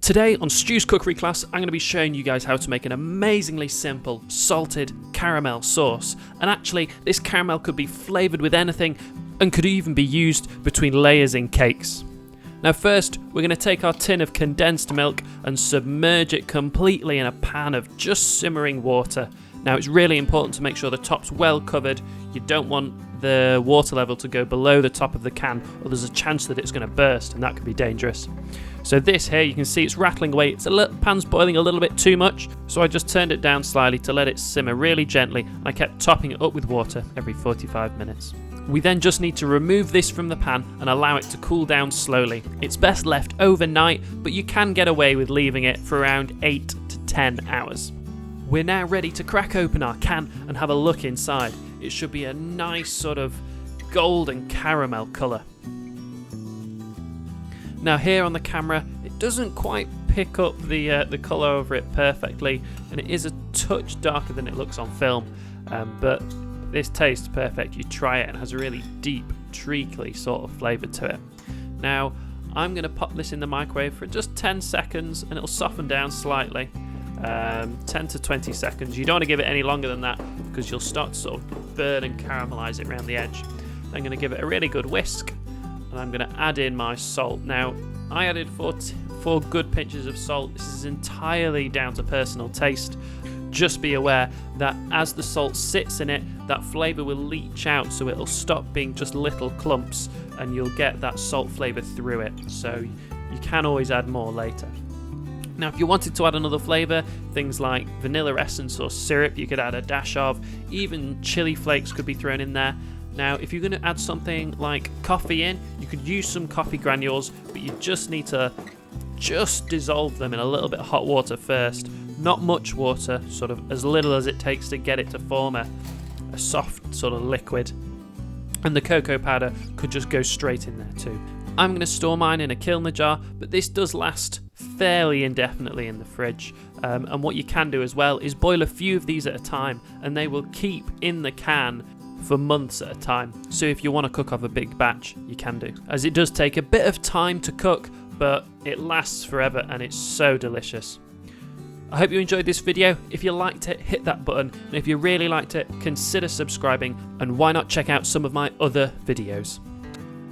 Today on Stu's Cookery class, I'm going to be showing you guys how to make an amazingly simple salted caramel sauce. And actually, this caramel could be flavoured with anything and could even be used between layers in cakes. Now first, we're going to take our tin of condensed milk and submerge it completely in a pan of just simmering water. Now it's really important to make sure the top's well covered. You don't want the water level to go below the top of the can, or there's a chance that it's going to burst, and that could be dangerous. So this here, you can see it's rattling away. Pan's boiling a little bit too much, so I just turned it down slightly to let it simmer really gently, and I kept topping it up with water every 45 minutes. We then just need to remove this from the pan and allow it to cool down slowly. It's best left overnight, but you can get away with leaving it for around 8 to 10 hours. We're now ready to crack open our can and have a look inside. It should be a nice sort of golden caramel colour. Now here on the camera, it doesn't quite pick up the colour over it perfectly, and it is a touch darker than it looks on film, but this tastes perfect. You try it and it has a really deep, treacly sort of flavour to it. Now I'm going to pop this in the microwave for just 10 seconds and it'll soften down slightly. 10 to 20 seconds. You don't want to give it any longer than that because you'll start to sort of burn and caramelise it around the edge. I'm going to give it a really good whisk and I'm going to add in my salt. Now I added four good pinches of salt. This is entirely down to personal taste. Just be aware that as the salt sits in it, that flavour will leach out, so it'll stop being just little clumps and you'll get that salt flavour through it. So you can always add more later. Now if you wanted to add another flavour, things like vanilla essence or syrup, you could add a dash of. Even chili flakes could be thrown in there. Now if you're going to add something like coffee in, you could use some coffee granules, but you just need to just dissolve them in a little bit of hot water first. Not much water, sort of as little as it takes to get it to form a soft sort of liquid. And the cocoa powder could just go straight in there too. I'm going to store mine in a Kilner jar, but this does last fairly indefinitely in the fridge. And what you can do as well is boil a few of these at a time, and they will keep in the can for months at a time. So if you want to cook off a big batch, you can do. As it does take a bit of time to cook, but it lasts forever and it's so delicious. I hope you enjoyed this video. If you liked it, hit that button. And if you really liked it, consider subscribing. And why not check out some of my other videos.